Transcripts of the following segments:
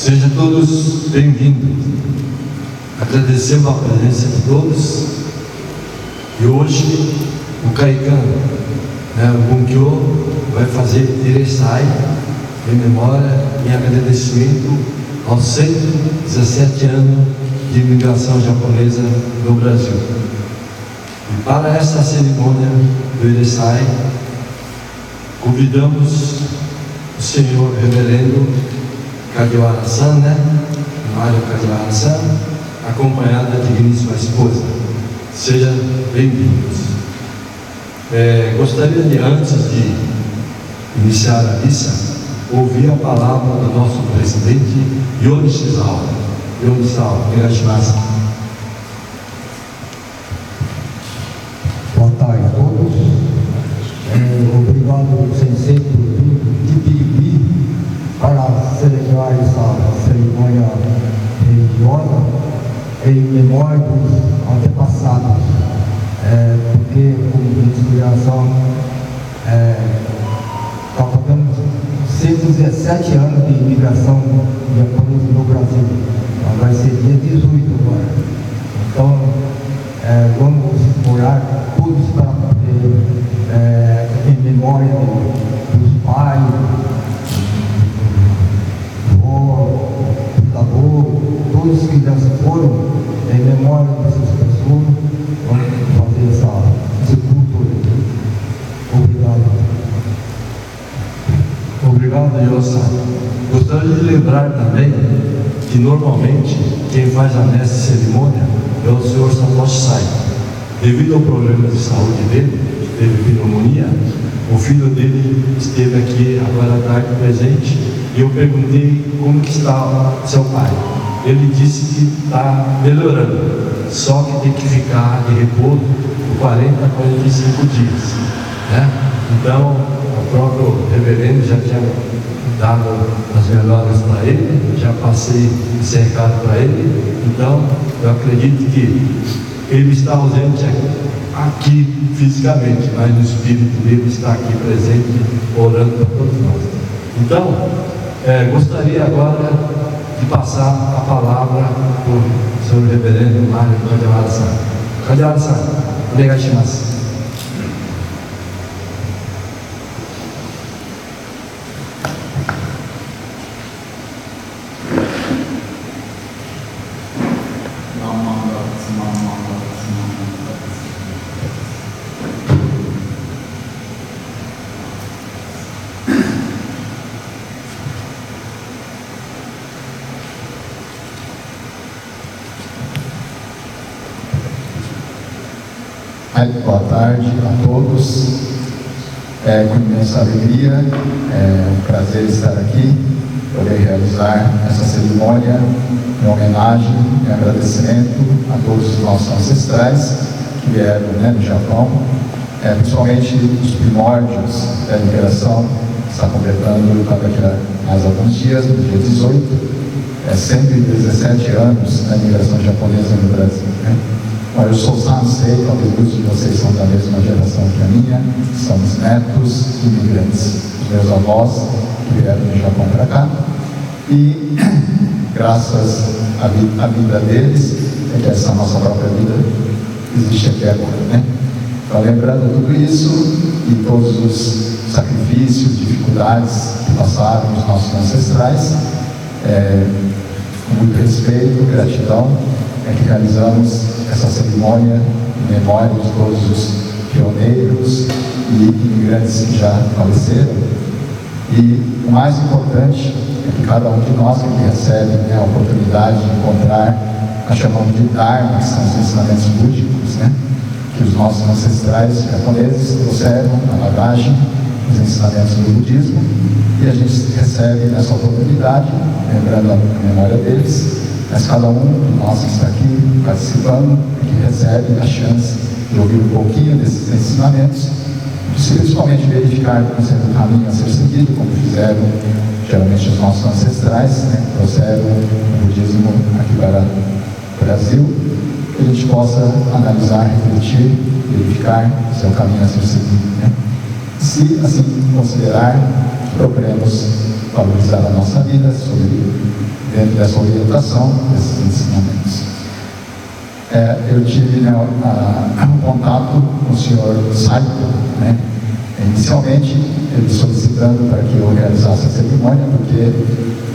Sejam todos bem-vindos. Agradecemos a presença de todos. E hoje o Caicano, o Bunkyo, vai fazer Iresai em memória e agradecimento aos 117 anos de imigração japonesa no Brasil. E para esta cerimônia do Iresai, convidamos o senhor reverendo Kajiwara-san, Mário Kajiwara-san, acompanhada da digníssima esposa. Sejam bem-vindos. Gostaria de, antes de iniciar a missa, ouvir a palavra do nosso presidente, Yonishizawa. Yonishizawa, obrigado. Boa tarde a todos. Obrigado, Sensei, por vir de Piripiri para celebrar essa cerimônia religiosa em memória dos antepassados, porque como inspiração completamos 117 anos de imigração japonesa no Brasil. Vai ser dia 18 agora. Então, vamos orar todos para poder, em memória dos pais, do avô, todos que já se foram, em memória dessas pessoas, vamos fazer esse culto. Obrigado. Obrigado, Yosan. Gostaria de lembrar também que normalmente quem faz a mestre cerimônia é o senhor Satoshi Sai. Devido ao problema de saúde dele, que teve pneumonia, o filho dele esteve aqui agora à tarde presente e eu perguntei como que está seu pai. Ele disse que está melhorando, só que tem que ficar de repouso por 40 a 45 dias. Então, o próprio reverendo já tinha dado as melhoras para ele, já passei esse recado para ele. Então, eu acredito que ele está ausente aqui fisicamente, mas no espírito dele está aqui presente, orando para todos nós. Então, gostaria agora de passar a palavra para o senhor reverendo Mário Kajiwara-san. Kajiwara-san, obrigado. Boa tarde a todos. Com imensa alegria, um prazer estar aqui, poder realizar essa cerimônia em homenagem e agradecimento a todos os nossos ancestrais que vieram do Japão, principalmente os primórdios da imigração, que está completando daqui a mais alguns dias, no dia 18, 117 anos da imigração japonesa no Brasil. Eu sou Sansei, talvez muitos de vocês são da mesma geração que a minha, somos netos imigrantes, os meus avós que vieram do Japão para cá, e graças à vida deles, que essa nossa própria vida existe aqui agora, Então, lembrando tudo isso e todos os sacrifícios, dificuldades que passaram os nossos ancestrais, com muito respeito, gratidão, que realizamos essa cerimônia em memória de todos os pioneiros e imigrantes que já faleceram. E o mais importante é que cada um de nós que recebe a oportunidade de encontrar, nós chamamos de Dharma, que são os ensinamentos búdicos, que os nossos ancestrais japoneses trouxeram na bagagem, os ensinamentos do budismo, e a gente recebe nessa oportunidade, lembrando a memória deles, mas cada um de nós que está aqui participando, que recebe a chance de ouvir um pouquinho desses ensinamentos, principalmente verificar como sendo o caminho a ser seguido, como fizeram geralmente os nossos ancestrais, trouxeram o budismo aqui para o Brasil, que a gente possa analisar, refletir, verificar se é o caminho a ser seguido. Se assim considerar procuremos valorizar a nossa vida dentro dessa orientação, desses ensinamentos. Eu tive um contato com o senhor Saito, né? Inicialmente ele solicitando para que eu realizasse a cerimônia, porque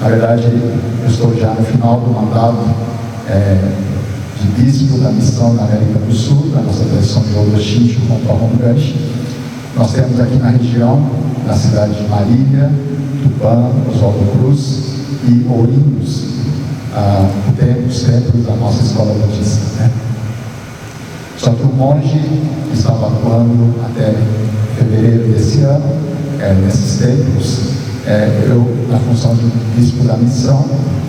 na verdade eu estou já no final do mandato de bispo da missão na América do Sul, da nossa tradição de Oloxincho com Parronganche. Nós temos aqui na região, na cidade de Marília, Tupã, Oswaldo Cruz e Ourinhos, os templos da nossa escola budista, né? Só que o monge que estava atuando até fevereiro desse ano, nesses templos, eu, na função de bispo da missão,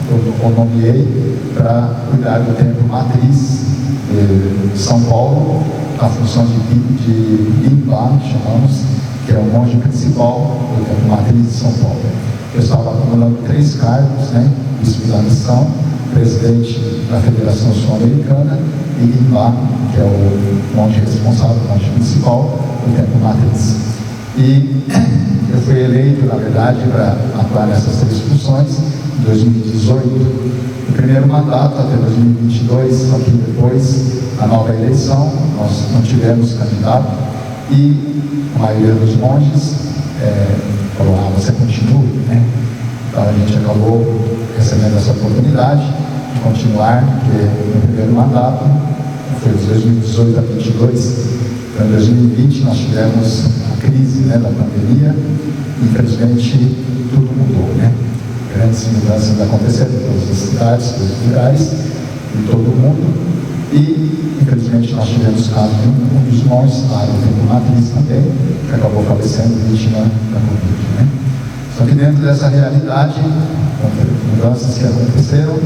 eu o nomeei para cuidar do templo matriz de São Paulo, na função de Limba, chamamos, que é o monge principal do templo matriz de São Paulo. Eu estava acumulando 3 cargos, né? Bispo da missão, presidente da Federação Sul-Americana e Limba, que é o monge responsável, o monge principal do templo matriz. E eu fui eleito, na verdade, para atuar nessas 3 funções em 2018. No primeiro mandato, até 2022, só que depois da nova eleição, nós não tivemos candidato e a maioria dos monges falou, você continua, né? Então a gente acabou recebendo essa oportunidade de continuar, porque no primeiro mandato, foi de 2018 a 2022, então em 2020 nós tivemos a crise, né, da pandemia, e infelizmente tudo mudou, né? Grandes mudanças aconteceram em todas as cidades, todos os lugares, em todo o mundo, e infelizmente nós tivemos caso de um dos monges lá no templo matriz também, que acabou falecendo vítima da Covid, né? Só que dentro dessa realidade, mudanças que aconteceram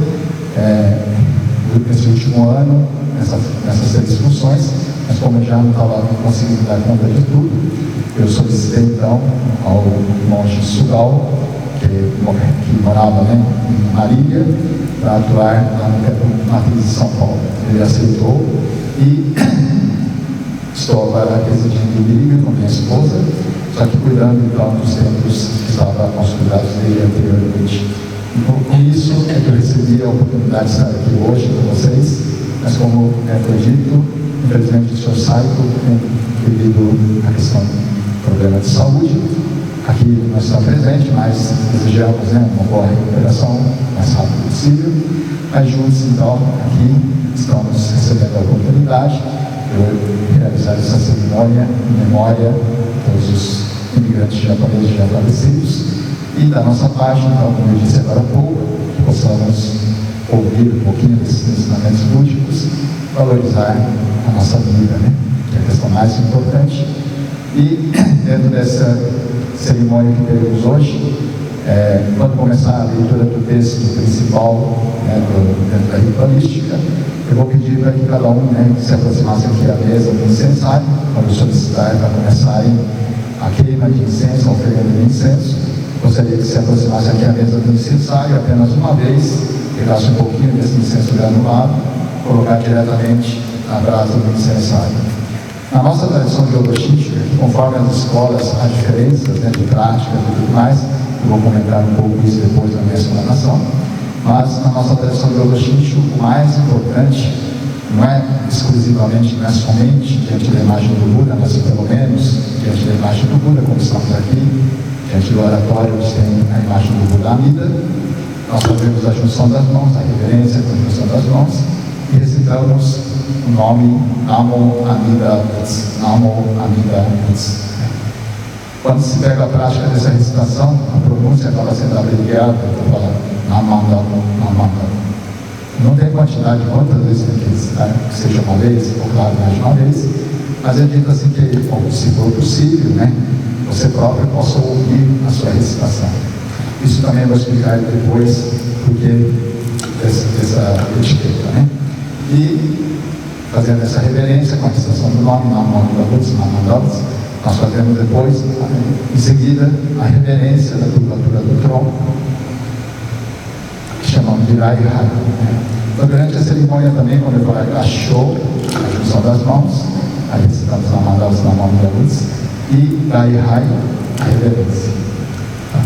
nesse último ano, nessas 3 funções, mas como eu já não estava conseguindo dar conta de tudo, eu solicitei então ao monge Sugal, que morava, né, em Marília, para atuar lá no templo matriz de São Paulo. Ele aceitou e estou agora residindo em Birigui com minha esposa, só que cuidando então dos templos que estavam aos cuidados dele anteriormente. E com isso é que eu recebi a oportunidade de estar aqui hoje com vocês, mas como foi dito, infelizmente o senhor Saito, devido à questão do problema de saúde, aqui não está presente, mas desejamos, né, uma boa recuperação o mais rápido possível. Mas juntos, então, aqui estamos recebendo a oportunidade de realizar essa cerimônia em memória de todos os imigrantes japoneses já falecidos e da nossa parte, então, como eu disse agora há pouco, que possamos ouvir um pouquinho desses ensinamentos búdicos, valorizar a nossa vida, né, que é a questão mais importante. E dentro dessa cerimônia que teremos hoje, quando começar a leitura do texto principal, né, dentro da ritualística, eu vou pedir para que cada um, né, se aproximasse aqui à mesa do incensário, quando solicitar para começarem a queima de incenso, a oferenda de incenso. Gostaria que se aproximasse aqui à mesa do incensário apenas uma vez, pegasse um pouquinho desse incenso granulado, colocar diretamente na brasa do incensário. Na nossa tradição de Oloxincho, conforme as escolas, há diferenças, né, de práticas e tudo mais, eu vou comentar um pouco isso depois da minha explanação, mas na nossa tradição de Oloxincho, o mais importante não é exclusivamente, não é somente diante da imagem do Buda, mas pelo menos diante da imagem do Buda, como estamos aqui, diante do oratório onde tem a imagem do Buda Amida, nós fazemos a junção das mãos, a reverência com a junção das mãos, e recitamos o nome Namo Amida Butsu, Namo Amida Butsu. Quando se pega a prática dessa recitação, a pronúncia acaba sendo abreviada, eu falo Namanda, Namanda. Não tem quantidade de quantas vezes tem que recitar, que seja uma vez, ou claro, mais de uma vez, mas é dito assim que, se for possível, né, você próprio possa ouvir a sua recitação. Isso também eu vou explicar depois, porque dessa etiqueta, né? E fazendo essa reverência com a recitação do nome, Namandavas, nós fazemos depois, em seguida, a reverência da curvatura do tronco, que chamamos de Rai Rai. Então, durante a cerimônia também, quando eu falar Gachou, a junção das mãos, aí recitamos Namandavas, Namandavas, e Rai Rai, a reverência. Tá?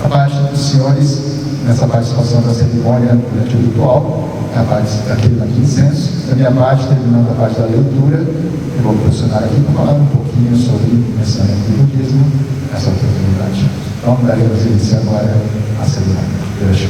A parte dos senhores, nessa participação da cerimônia durante o ritual, a parte daquele de incenso. Da minha parte, terminando a parte da leitura, eu vou posicionar aqui para falar um pouquinho sobre o pensamento do budismo, essa oportunidade. Então, daremos início agora à cerimônia. Deus te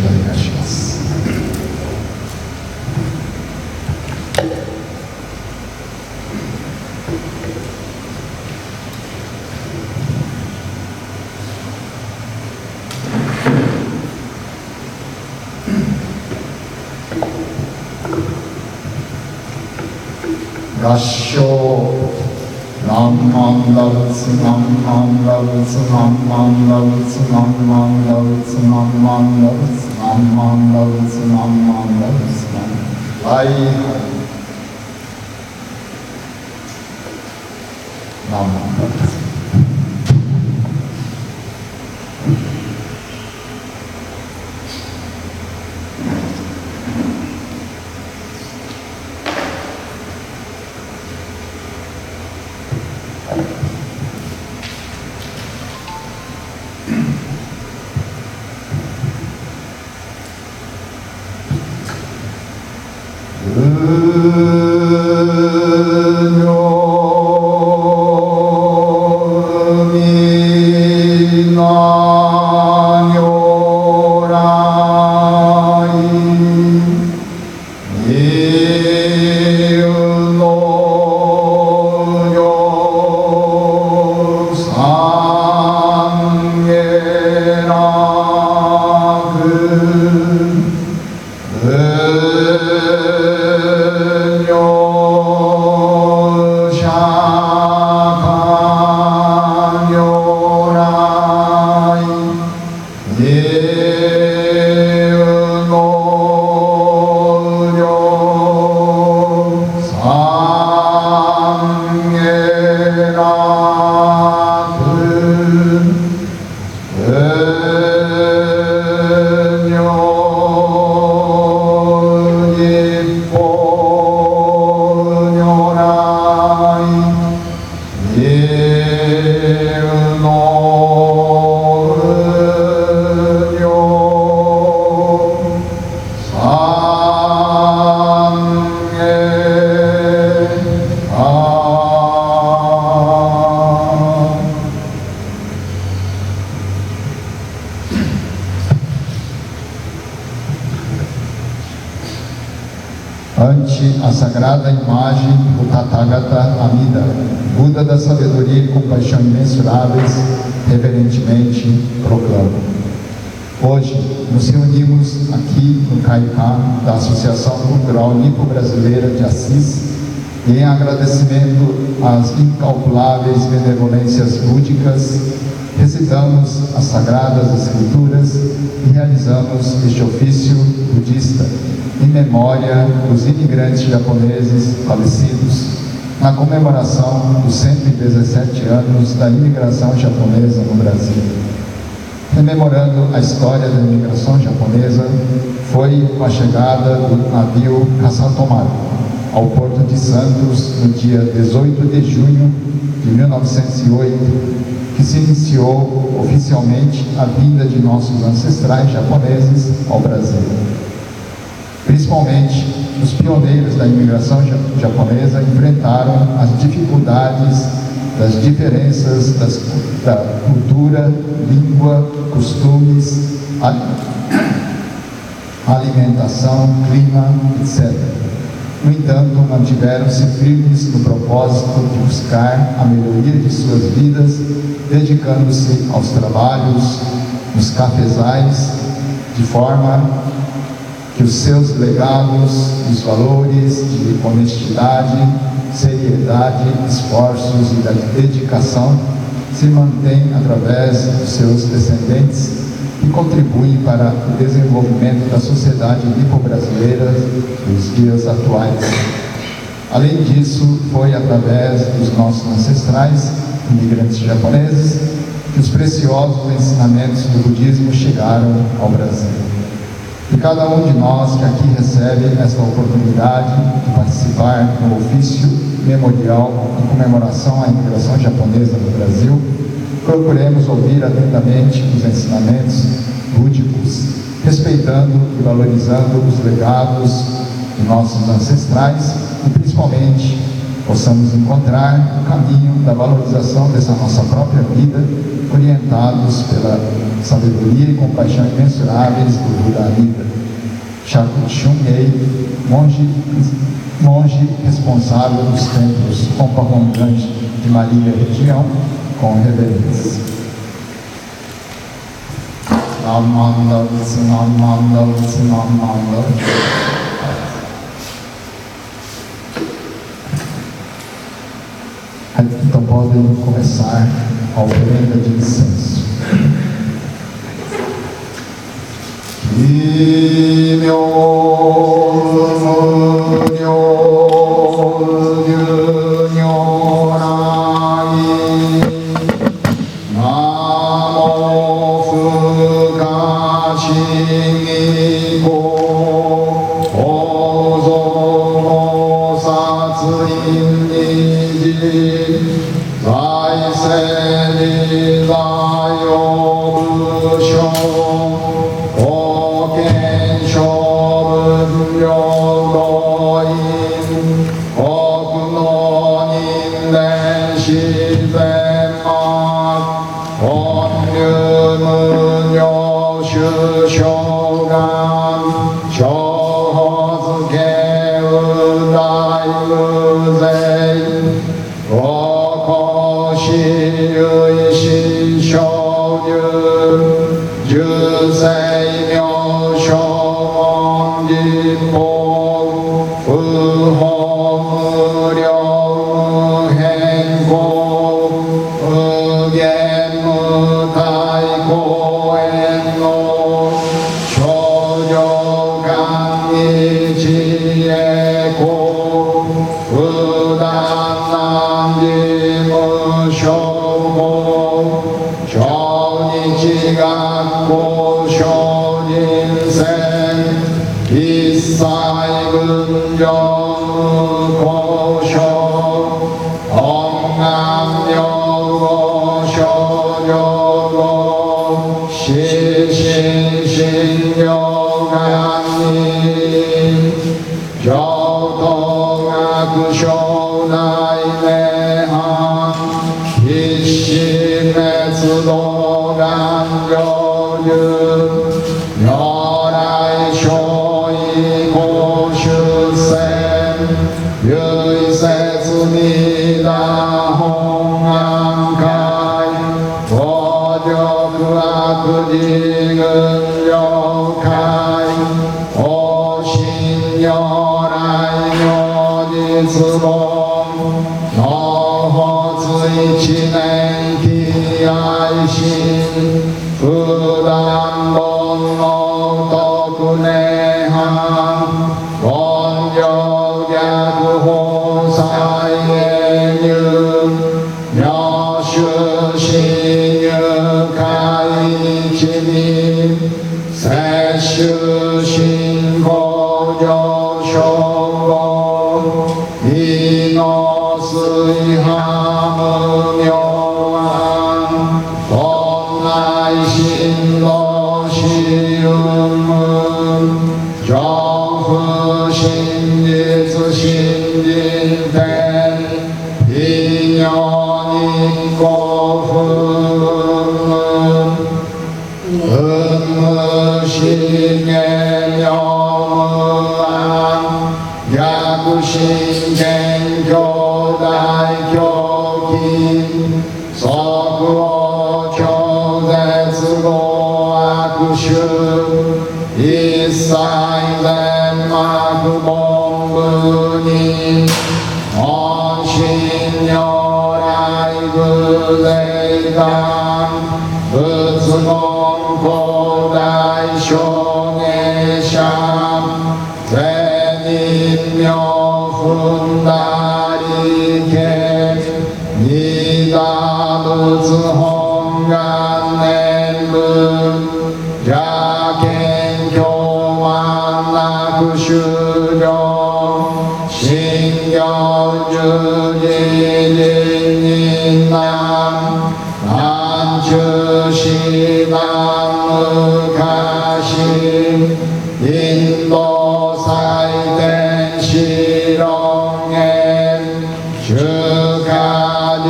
Gasho Namam Lavutsu Namam Lavutsu Namam Lavutsu Namam Lavutsu Namam Lavutsu Namam Lavutsu Namam Lavutsu Hai Namam Lavutsu. Ante a sagrada imagem do Tathagata Amida, Buda da sabedoria e compaixão imensuráveis, reverentemente proclamo. Hoje nos reunimos aqui no Kaikan da Associação Cultural Nipo-Brasileira de Assis em agradecimento às incalculáveis benevolências búdicas, recitamos as sagradas escrituras e realizamos este ofício budista em memória dos imigrantes japoneses falecidos, na comemoração dos 117 anos da imigração japonesa no Brasil. Rememorando a história da imigração japonesa, foi a chegada do navio Kasatomaru ao Porto de Santos no dia 18 de junho de 1908, que se iniciou oficialmente a vinda de nossos ancestrais japoneses ao Brasil. Principalmente, os pioneiros da imigração japonesa enfrentaram as dificuldades das diferenças da cultura, língua, costumes, alimentação, clima, etc. No entanto, mantiveram-se firmes no propósito de buscar a melhoria de suas vidas, dedicando-se aos trabalhos nos cafezais, de forma que os seus legados, os valores de honestidade, seriedade, esforços e da dedicação se mantêm através dos seus descendentes e contribuem para o desenvolvimento da sociedade nipo-brasileira dos dias atuais. Além disso, foi através dos nossos ancestrais, imigrantes japoneses, que os preciosos ensinamentos do budismo chegaram ao Brasil. E cada um de nós que aqui recebe esta oportunidade de participar no ofício memorial em comemoração à imigração japonesa no Brasil, procuremos ouvir atentamente os ensinamentos búdicos, respeitando e valorizando os legados de nossos ancestrais e, principalmente, possamos encontrar o caminho da valorização dessa nossa própria vida, orientados pela sabedoria e compaixão imensuráveis do Buda Amida. Shun-Ei, monge responsável dos templos Ompa-Ronganji de Marília região, com reverência. Então podem começar a oferenda de incenso. 양흑하신 인도 사이된 실ong에 주까지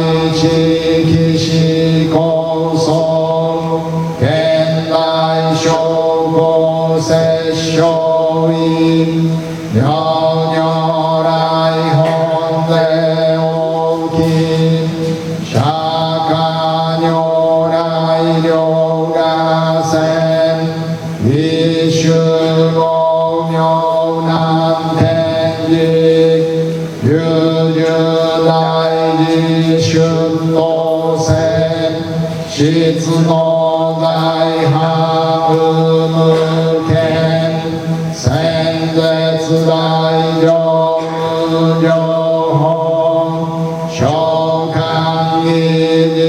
지키시고서 겐다이 쇼고 세쇼이 녀녀라이 혼대 오기 샤카뇨라이 료가센 위슈고묘난 텐직 유유라이 지슌노센 시츠노다이 하음을겐 생대츠다이 정은여홍 쇼강이지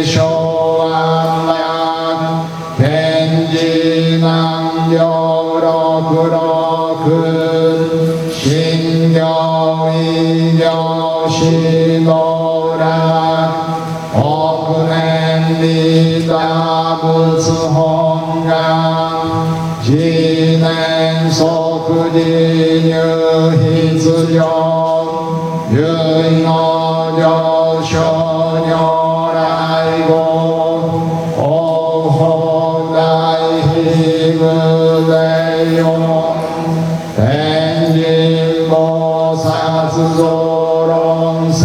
쇼안락 겐지낭여러 그러근 신경이여시노라 어그넨리다 부스홍강 진행소그디뉴히즈령 유인어려 쇼녀라이고 오호다이 히그레용 땡진모사즈조롱세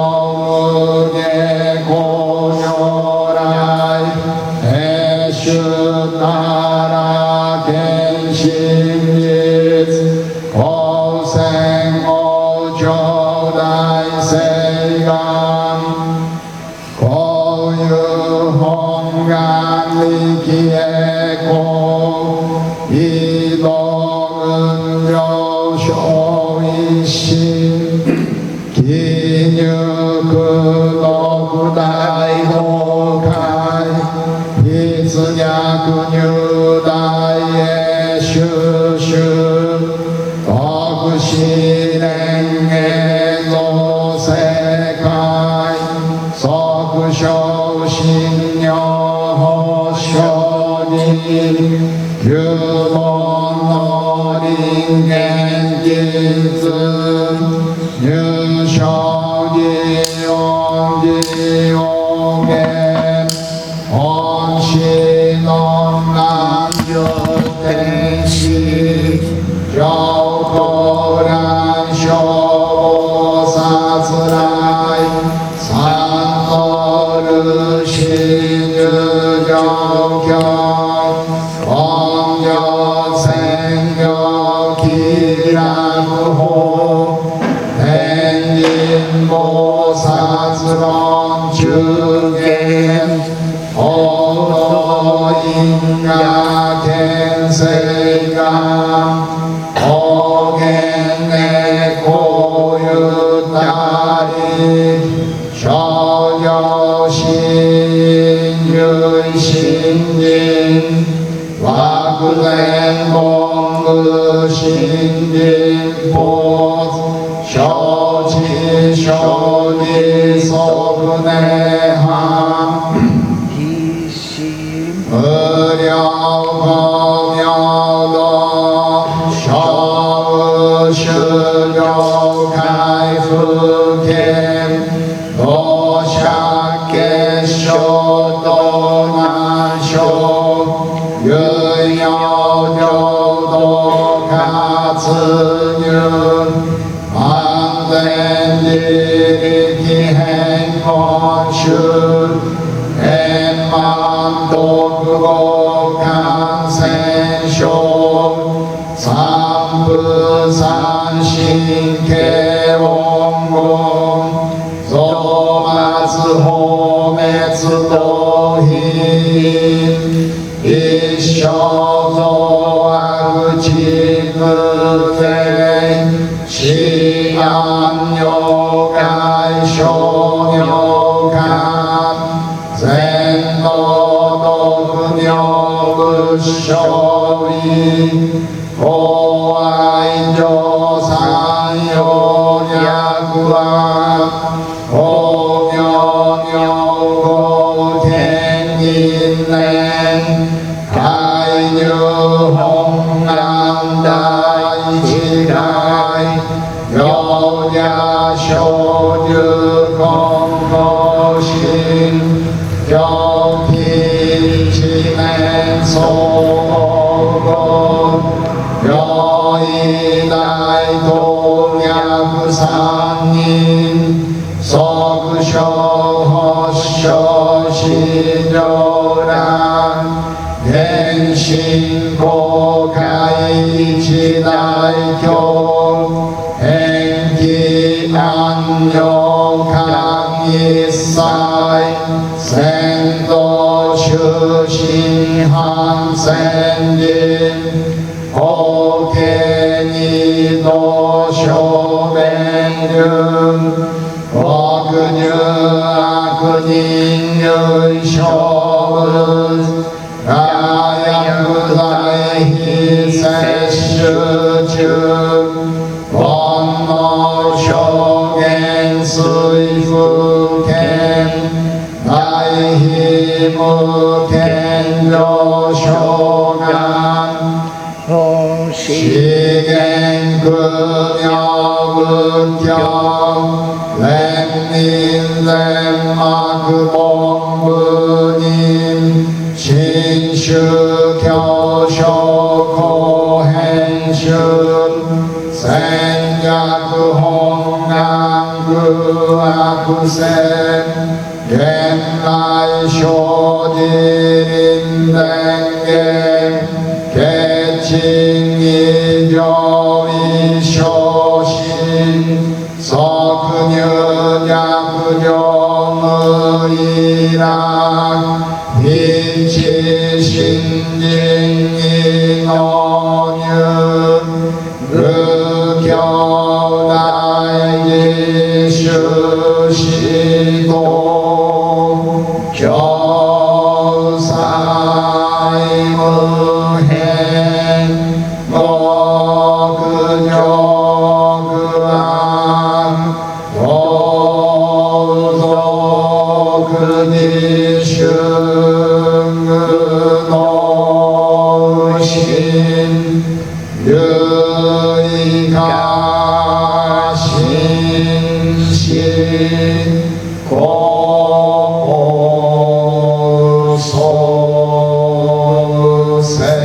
기명은의 고녀라이 애슈나라 겐신릿 고생오조다이 세강 고유홍강리기에고 이동은 여쇼이신 기뉴그노구다이호가이 이스냐그뉴다이에 슈슈 어그신행에 노세가이 서그쇼신여호쇼니 유mon어린겐진즈 유쇼기용기용겐 온신원남여땡시 여고란 쇼보사스라이 산어르신유정경 왕여생여기라고 땡긴모사스런 주겐 어로인가겐세가 어겐내 고유다리 쇼여신윤신진 와그랭봉그신진 쇼지쇼니 소그네함 의려거며도 쇼으슈려가이프겐 노샤케쇼도나쇼 유여여도 가츠윤 안된디리기행건슈 엠만도 그고 강센쇼 삼부산신케원공 소마스호메츠도힌 이쇼소아그지그테 시암요가이쇼요가 젠도도그녀그쇼이 고아인조산요냐구아 오명요고텐이 여자 소주 공고신 격히 진행 소고 여의다이 동양산인 서구쇼 허쇼 신조란 행신고가이지다이교 행기 안녕 강이사이 생도 슈신 한생진 오케니 도쇼맹륜 어그녀 아그니녀 쇼은 가양구다이 희세슈증 원노쇼겐 수이후겐 나이 힘우겐 요쇼간 시겐 금여은경 렘닌 렘마그봉부님 신슈교쇼코헨슌 생야그홍남그아쿠센 옛날 쇼디린댕게 개칭이조이쇼신 서그녀냐그녀의랑 빛이신징이노년 르교나이시시도 교사임의행 너그녀 그안 도도 그니승의노신 여의가 신신 고소세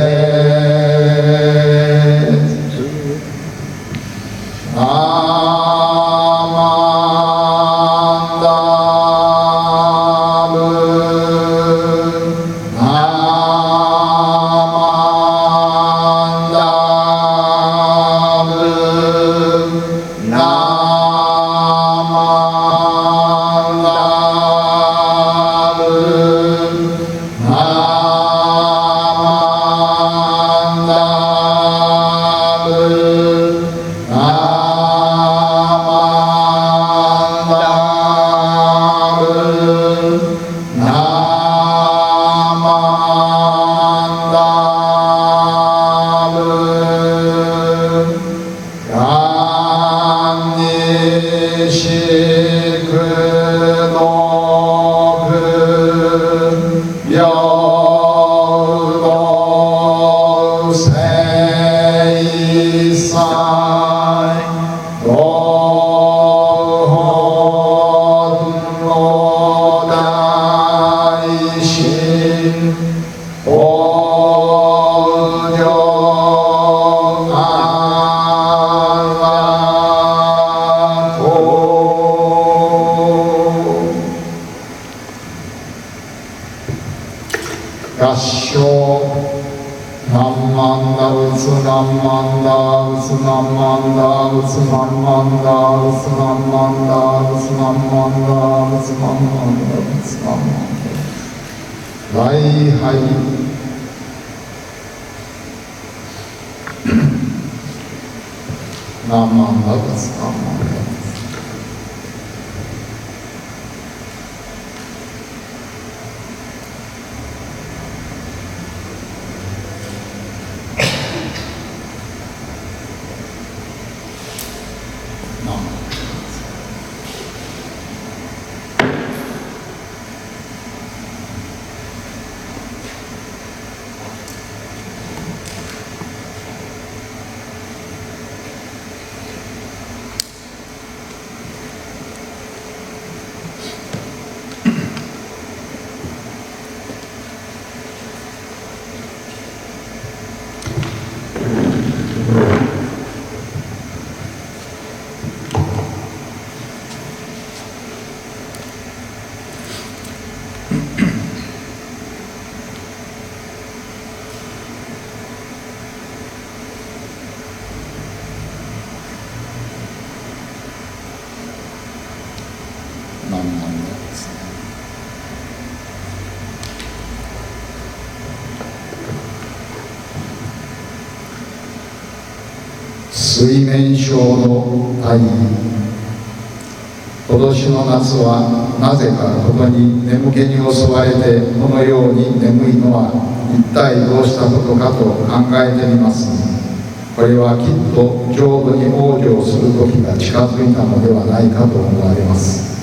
水面症の大尉。今年の夏はなぜかことに眠気に襲われてこのように眠いのは一体どうしたことかと考えてみます。これはきっと浄土に往生する時が近づいたのではないかと思われます。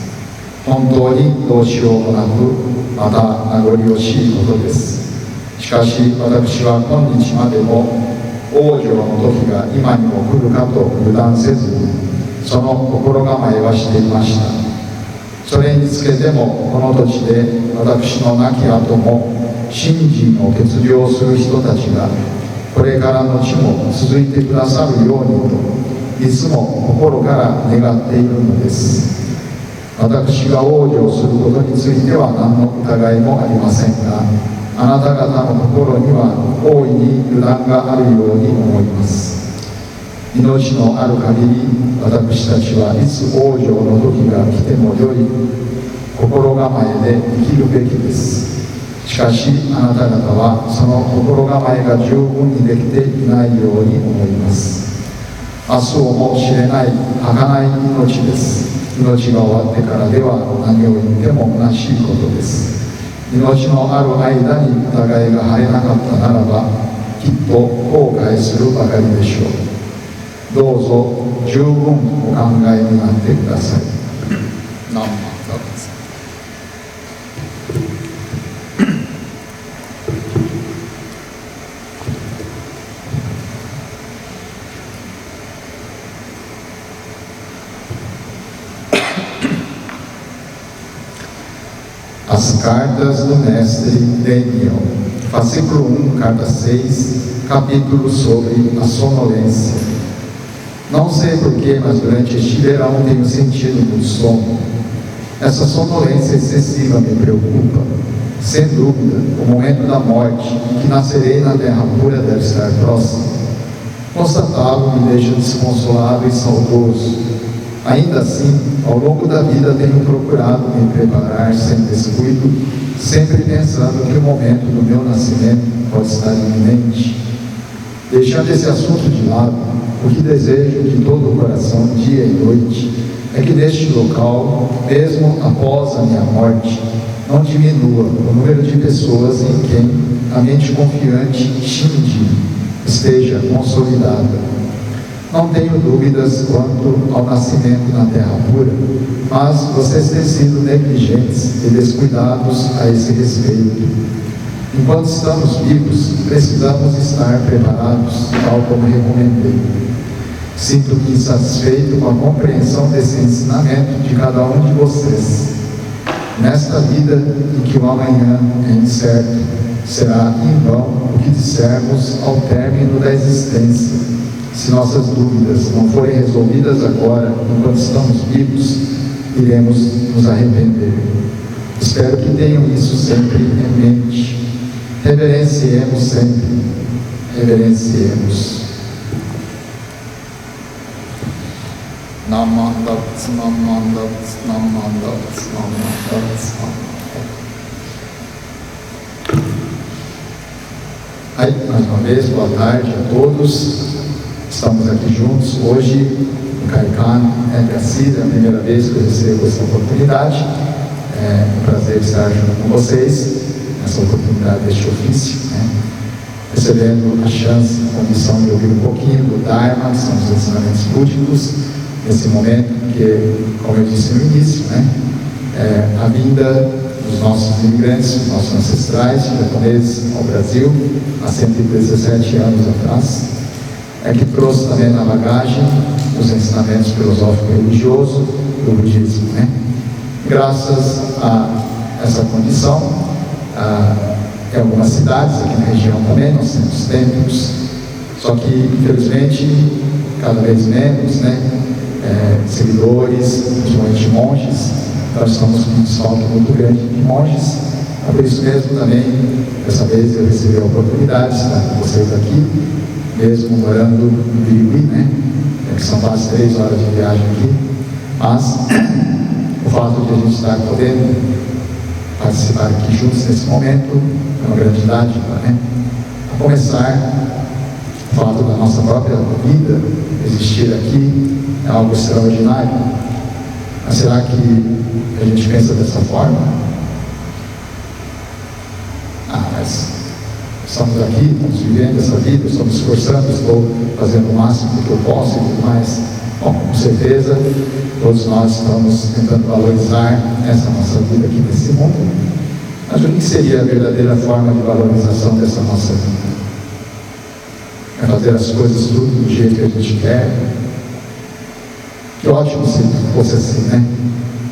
本当にどうしようもなく、また名残惜しいことです。しかし私は今日までも往生の時が今にも来るかと油断せずに、その心構えはしていました。それにつけてもこの土地で私の亡き後も信心を欠如する人たちがこれからの地も続いてくださるようにといつも心から願っているのです。私が往生することについては何の疑いもありませんが、あなた方の心には大いに油断があるように思います。命のある限り私たちはいつ往生の時が来てもよい心構えで生きるべきです。しかしあなた方はその心構えが十分にできていないように思います。明日をも知れない儚い命です。命が終わってからでは何を言っても虚しいことです。命のある間に疑いが晴れなかったならばきっと後悔するばかりでしょう。どうぞ十分お考えになってください。南無阿弥陀仏。As cartas do mestre Daniel, fascículo 1, carta 6, capítulo sobre a sonolência. Não sei porquê, mas durante este verão tenho sentido muito sono. Essa sonolência excessiva me preocupa. Sem dúvida, o momento da morte, que nascerei na terra pura, deve estar próximo. Constatá-lo me deixa desconsolado e saudoso. Ainda assim, ao longo da vida tenho procurado me preparar sem descuido, sempre pensando que o momento do meu nascimento pode estar iminente. Deixando esse assunto de lado, o que desejo de todo o coração, dia e noite, é que neste local, mesmo após a minha morte, não diminua o número de pessoas em quem a mente confiante Shinji esteja consolidada. Não tenho dúvidas quanto ao nascimento na Terra Pura, mas vocês têm sido negligentes e descuidados a esse respeito. Enquanto estamos vivos, precisamos estar preparados, tal como recomendei. Sinto-me insatisfeito com a compreensão desse ensinamento de cada um de vocês. Nesta vida em que o amanhã é incerto, será em vão o que dissermos ao término da existência. Se nossas dúvidas não forem resolvidas agora, enquanto estamos vivos, iremos nos arrepender. Espero que tenham isso sempre em mente. Reverenciemos sempre. Reverenciemos. Namandats, namandats, namandats, namandats, namandats. Mais uma vez, boa tarde a todos. Estamos aqui juntos hoje no Caicano, é a primeira vez que eu recebo essa oportunidade. É um prazer estar junto com vocês nessa oportunidade deste ofício, recebendo a chance, a condição de ouvir um pouquinho do Dharma, que são os ensinamentos búdicos, nesse momento que, como eu disse no início, a vinda dos nossos imigrantes, dos nossos ancestrais japoneses ao Brasil, há 117 anos atrás, que trouxe também na bagagem os ensinamentos filosóficos e religiosos do budismo. Graças a essa condição, em algumas cidades aqui na região também nós temos templos, só que infelizmente cada vez menos seguidores, principalmente monges. Nós estamos com um desfalque muito grande de monges. Por isso mesmo também, dessa vez eu recebi a oportunidade de estar com vocês aqui, mesmo morando no Birigui, que são quase 3 horas de viagem aqui, mas o fato de a gente estar podendo participar aqui juntos nesse momento é uma grande dádiva, A começar, fato da nossa própria vida existir aqui é algo extraordinário. Mas será que a gente pensa dessa forma? Mas estamos aqui, estamos vivendo essa vida, estamos esforçando, estou fazendo o máximo que eu posso e tudo mais. Bom, com certeza, todos nós estamos tentando valorizar essa nossa vida aqui nesse mundo. Mas o que seria a verdadeira forma de valorização dessa nossa vida? É fazer as coisas tudo do jeito que a gente quer? Que ótimo se fosse assim, né?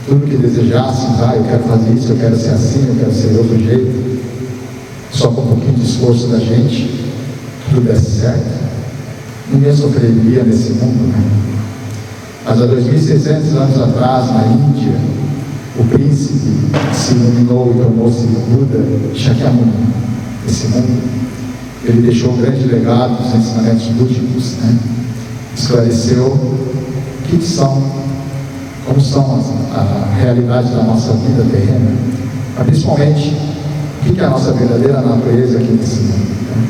Tudo que desejasse, eu quero fazer isso, eu quero ser assim, eu quero ser de outro jeito. Só com um pouquinho de esforço da gente, tudo desse certo. Ninguém sofreria nesse mundo, né? Mas há 2.600 anos atrás, na Índia, o príncipe se iluminou e tornou-se Buda Shakyamuni. Esse mundo, ele deixou um grande legado dos ensinamentos búdicos, né? Esclareceu o que são, como são a realidade da nossa vida terrena, mas principalmente o que é a nossa verdadeira natureza aqui nesse mundo, né?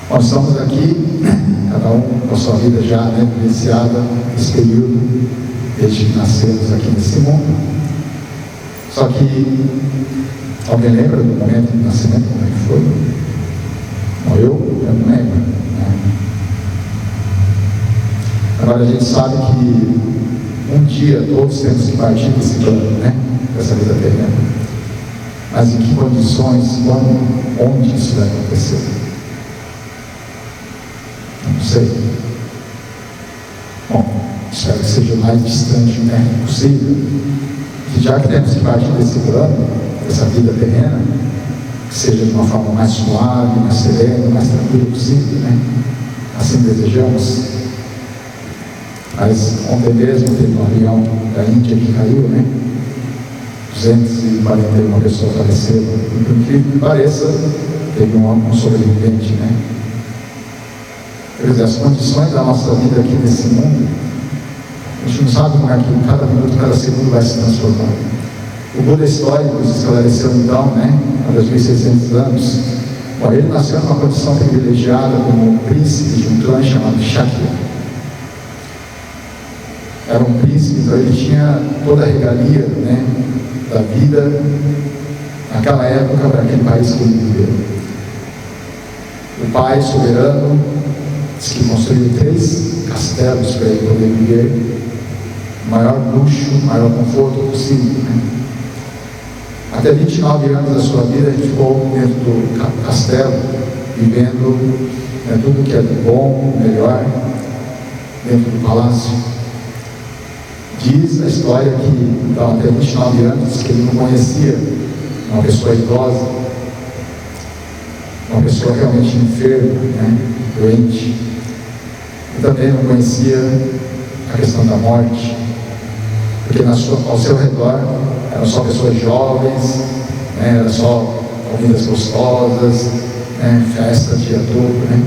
Nós estamos aqui, cada um com a sua vida já vivenciada, nesse período, desde que nascemos aqui nesse mundo. Só que, alguém lembra do momento do nascimento, como é que foi? Não, eu não lembro, né? Agora a gente sabe que um dia todos temos que partir desse plano, né? Dessa vida terrena. Mas em que condições, quando, onde isso vai acontecer? Não sei. Bom, espero que seja o mais distante, né, possível. Que já que temos que partir desse plano, dessa vida terrena, que seja de uma forma mais suave, mais serena, mais tranquila possível, né? Assim desejamos. Mas ontem mesmo teve um avião da Índia que caiu, né? 241 pessoas faleceram. Por incrível que pareça, teve um sobrevivente, né? Quer dizer, as condições da nossa vida aqui nesse mundo, a gente não sabe como é que cada minuto, cada segundo vai se transformar. O Buda histórico esclareceu então, né, há 2.600 anos. Bom, ele nasceu numa condição privilegiada como príncipe de um clã chamado Shakya. Era um príncipe, então ele tinha toda a regalia, né, da vida naquela época para aquele país que ele viveu. O pai soberano diz que construiu 3 castelos para ele poder viver o maior luxo, o maior conforto possível, né? Até 29 anos da sua vida ele ficou dentro do castelo, vivendo, né, tudo que é do bom, melhor, dentro do palácio. Diz a história que, então, até 29 anos, que ele não conhecia uma pessoa idosa, uma pessoa realmente enferma, né, doente. E também não conhecia a questão da morte, porque ao seu redor eram só pessoas jovens, né, eram só comidas gostosas, né, festa o dia todo, né.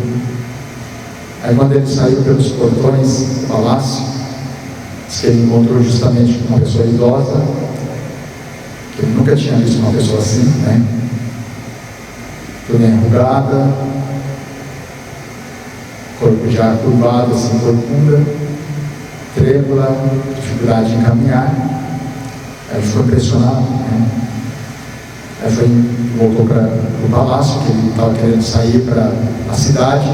Aí quando ele saiu pelos portões do palácio, que ele encontrou justamente uma pessoa idosa, que ele nunca tinha visto uma pessoa assim, né? Toda enrugada, corpo já curvado, assim, corcunda, trêmula, dificuldade de caminhar. Aí ele ficou impressionado, né? Aí voltou para o palácio, que ele estava querendo sair para a cidade.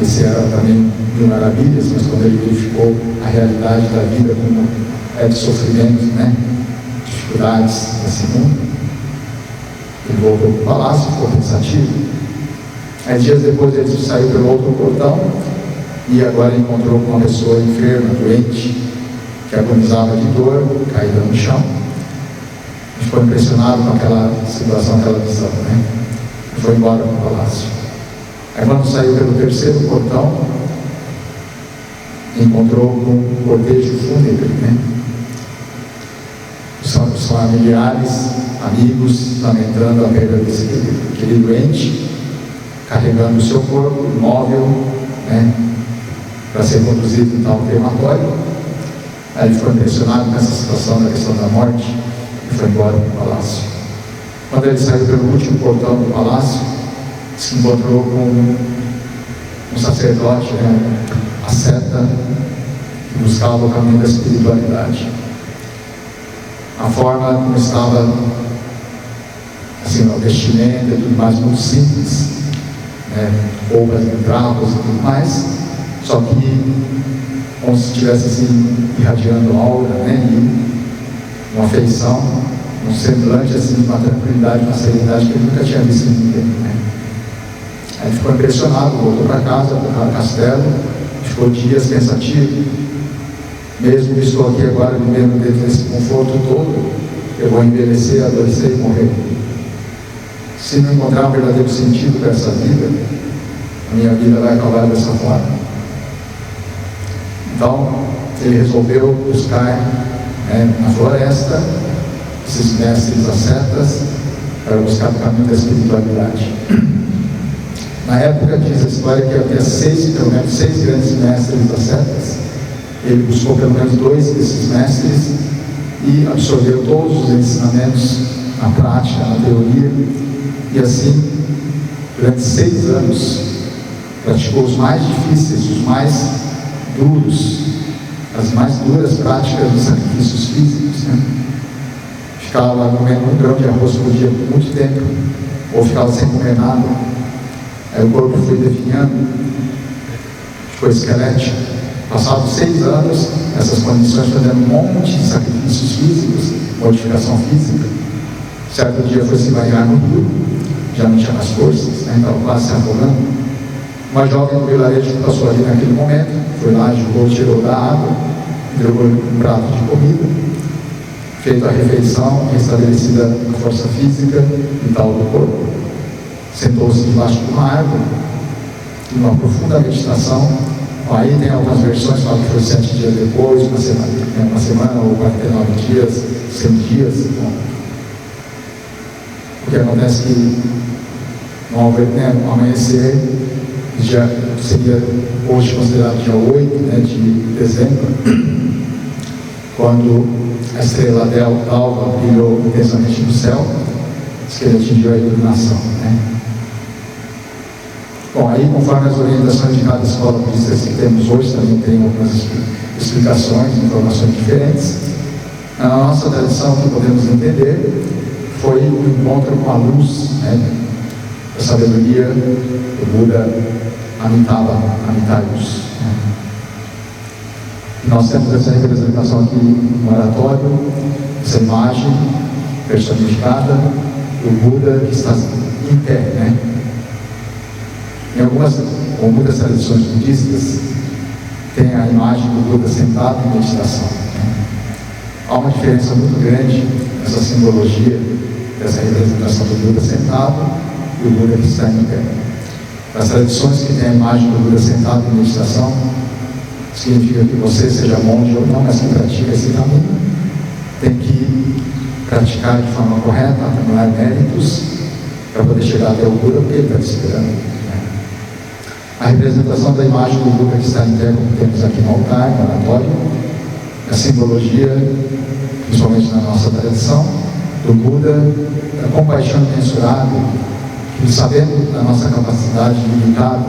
Esse era também mil maravilhas, mas quando ele verificou a realidade da vida, como é de sofrimento, né? Dificuldades nesse mundo, ele voltou para o palácio, ficou pensativo. Aí dias depois ele saiu pelo outro portão e agora encontrou uma pessoa enferma, doente, que agonizava de dor, caída no chão. Ele ficou impressionado com aquela situação, aquela visão, né? E foi embora para o palácio. Aí quando saiu pelo terceiro portão, encontrou um cortejo fúnebre, né? Os familiares, amigos, lamentando a perda desse querido doente, carregando o seu corpo imóvel, né, para ser conduzido em tal crematório. Aí ele ficou impressionado com essa situação da questão da morte e foi embora para o palácio. Quando ele saiu pelo último portão do palácio, se encontrou com um sacerdote, asceta, que buscava o caminho da espiritualidade. A forma como estava, assim, a vestimenta e tudo mais, muito simples, roupas de trapos e tudo mais, só que como se estivesse assim, irradiando aura, e uma afeição, um semblante assim, uma tranquilidade, uma serenidade que ele nunca tinha visto em ninguém. Aí ficou impressionado, voltou para casa, para o castelo, ficou dias pensativo. Mesmo que estou aqui agora vivendo dentro desse conforto todo, eu vou envelhecer, adoecer e morrer. Se não encontrar um verdadeiro sentido para essa vida, a minha vida vai acabar dessa forma. Então, ele resolveu buscar na floresta esses mestres ascetas para buscar o caminho da espiritualidade. Na época, diz a história que havia pelo menos seis grandes mestres ascetas. Ele buscou pelo menos 2 desses mestres e absorveu todos os ensinamentos na prática, na teoria, e assim, durante 6 anos, praticou os mais difíceis, os mais duros, as mais duras práticas dos sacrifícios físicos. Ficava comendo 1 grão de arroz por dia por muito tempo, ou ficava sem comer nada. Aí o corpo foi definhando, ficou esquelético. Passados 6 anos, essas condições, fazendo um monte de sacrifícios físicos, modificação física. Certo dia foi se banhar no rio, já não tinha mais forças, estava quase se afogando. Uma jovem do vilarejo que passou ali naquele momento, foi lá, ajudou, tirou da água, entregou um prato de comida, feita a refeição, restabelecida a força física e tal do corpo. Sentou-se debaixo de uma árvore, em uma profunda meditação. Aí tem algumas versões que falam que foi 7 dias depois, uma semana ou 49 dias, 100 dias. Bom, o que acontece é que no amanhecer, já seria hoje considerado dia 8 de dezembro, quando a estrela d'alva brilhou intensamente no céu, diz que ele atingiu a iluminação. Bom, aí conforme as orientações de cada escola budista que temos hoje, também tem algumas explicações, informações diferentes. Na nossa tradição, o que podemos entender foi o encontro com a luz, da sabedoria do Buda Amitabha-luz. Nós temos essa representação aqui no oratório, essa imagem personificada do Buda que está em pé, Em muitas tradições budistas, tem a imagem do Buda sentado em meditação. Há uma diferença muito grande nessa simbologia, dessa representação do Buda sentado e o Buda que está em pé. As tradições que têm a imagem do Buda sentado em meditação, significa que você, seja monge ou não, mas que pratica esse caminho, tem que praticar de forma correta, acumular méritos, para poder chegar até o Buda, porque ele está te esperando. A representação da imagem do Buda que está em pé, como temos aqui no altar, no oratório, a simbologia, principalmente na nossa tradição, do Buda, da compaixão imensurável, que sabendo da nossa capacidade limitada,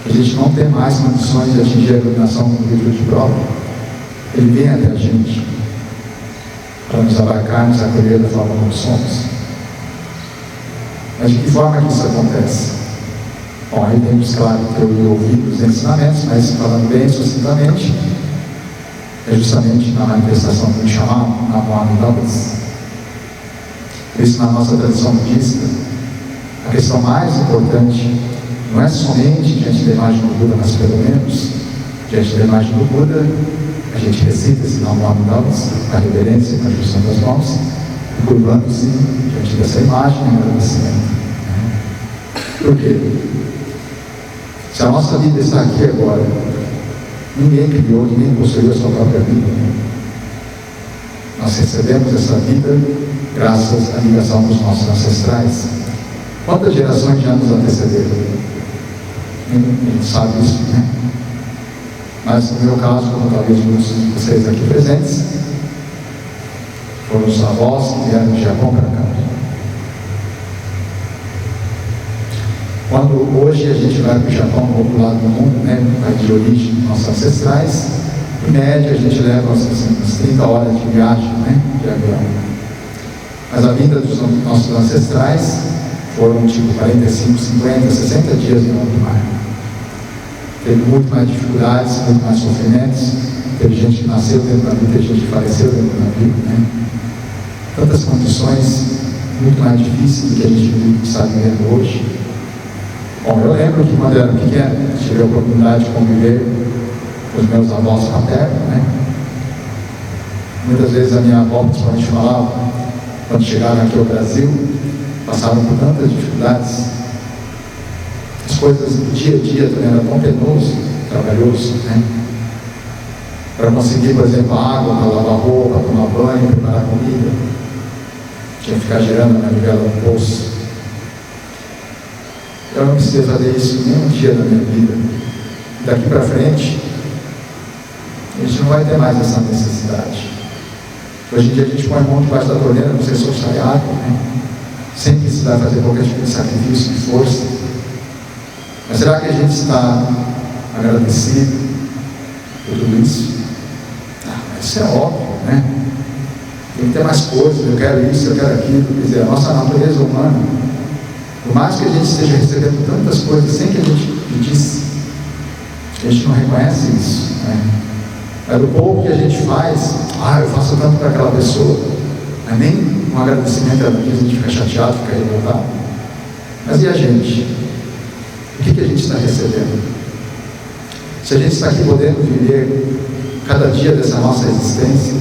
que a gente não tem mais condições de atingir a iluminação com virtude própria, ele vem até a gente para nos abarcar, nos acolher da forma como somos. Mas de que forma que isso acontece? Bom, aí temos, claro, teoria ouvir os ensinamentos, mas falando bem sucintamente, é justamente na manifestação do chamado, na Moamidabas. Por isso, na nossa tradição budista, a questão mais importante não é somente diante da imagem do Buda, mas pelo menos diante da imagem do Buda, a gente recita esse Moamidabas, com a reverência, com a junção das mãos, e curvando-se diante dessa imagem em agradecimento. Por quê? Se a nossa vida está aqui agora, ninguém criou, ninguém construiu a sua própria vida. Nós recebemos essa vida graças à ligação dos nossos ancestrais. Quantas gerações já nos antecederam? Ninguém sabe isso, Mas no meu caso, como talvez muitos de vocês aqui presentes, foram os avós que vieram de Japão para cá. Quando hoje a gente vai para o Japão, para outro lado do mundo, né, vai de origem dos nossos ancestrais, em média a gente leva umas 30 horas de viagem, né, de avião. Mas a vinda dos nossos ancestrais foram tipo 45, 50, 60 dias no alto mar. Teve muito mais dificuldades, muito mais sofrimentos. Teve gente que nasceu dentro do navio, teve gente que faleceu dentro do navio, né? Tantas condições muito mais difíceis do que a gente está vivendo hoje. Bom, eu lembro que quando eu era pequeno, tive a oportunidade de conviver com os meus avós paternos, né? Muitas vezes a minha avó, principalmente, falava, quando chegaram aqui ao Brasil, passaram por tantas dificuldades. As coisas do dia a dia também eram tão penoso, trabalhoso, né? Para conseguir, por exemplo, água, para lavar roupa, para tomar banho, preparar comida, tinha que ficar girando na manivela no bolso. Eu não precisei fazer isso nenhum dia da minha vida. Daqui para frente, a gente não vai ter mais essa necessidade. Hoje em dia a gente põe a mão debaixo da torneira, não sei se sai água, né? Sem precisar fazer qualquer tipo de sacrifício, de força. Mas será que a gente está agradecido por tudo isso? Isso é óbvio, né? Tem que ter mais coisas, eu quero isso, eu quero aquilo. Quer dizer, a nossa natureza humana, por mais que a gente esteja recebendo tantas coisas sem que a gente pedisse, a gente não reconhece isso, né? Mas o pouco que a gente faz, eu faço tanto para aquela pessoa, mas nem um agradecimento a gente fica chateado, fica revoltado. Mas e a gente? O que a gente está recebendo? Se a gente está aqui podendo viver cada dia dessa nossa existência,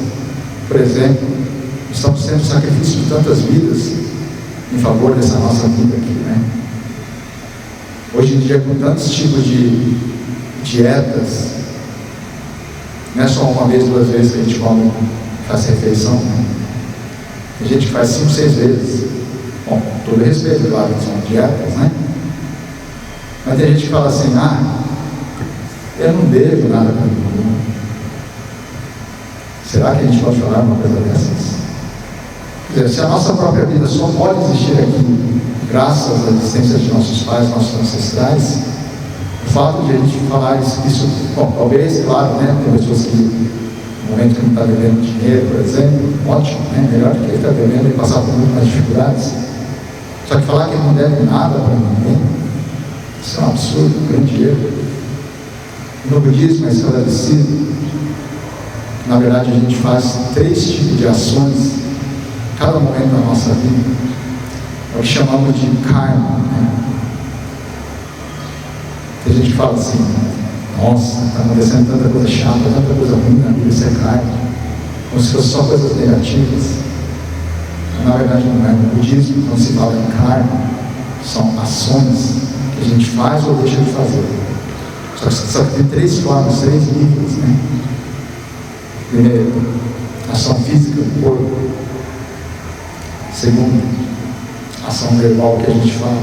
por exemplo, estamos sendo sacrifício de tantas vidas em favor dessa nossa vida aqui, né? Hoje em dia, com tantos tipos de dietas, não é só uma vez, 2 vezes que a gente come, faz refeição, né? Tem gente que faz 5, 6 vezes. Bom, com todo respeito, claro, que são dietas, né? Mas tem gente que fala assim, eu não devo nada para mim. Será que a gente pode falar uma coisa dessas? Quer dizer, se a nossa própria vida só pode existir aqui graças à existência de nossos pais, nossos ancestrais, o fato de a gente falar isso, bom, talvez, claro, né, tem pessoas que no momento que não está devendo dinheiro, por exemplo, ótimo, né, melhor do que ele está devendo e passar por muito mais dificuldades. Só que falar que ele não deve nada para ninguém, isso é um absurdo, um grande erro. No budismo é esclarecido. Na verdade, a gente faz 3 tipos de ações em cada momento da nossa vida. É o que chamamos de karma, né? Tem gente que fala assim, nossa, está acontecendo tanta coisa chata, tanta coisa ruim na vida, isso é karma. Como se fossem só coisas negativas. Na verdade não é. No budismo, quando se fala em karma, são ações que a gente faz ou deixa de fazer. Só que tem 3 formas, 3 níveis, né? Primeiro, ação física do corpo. Segundo, ação verbal que a gente fala.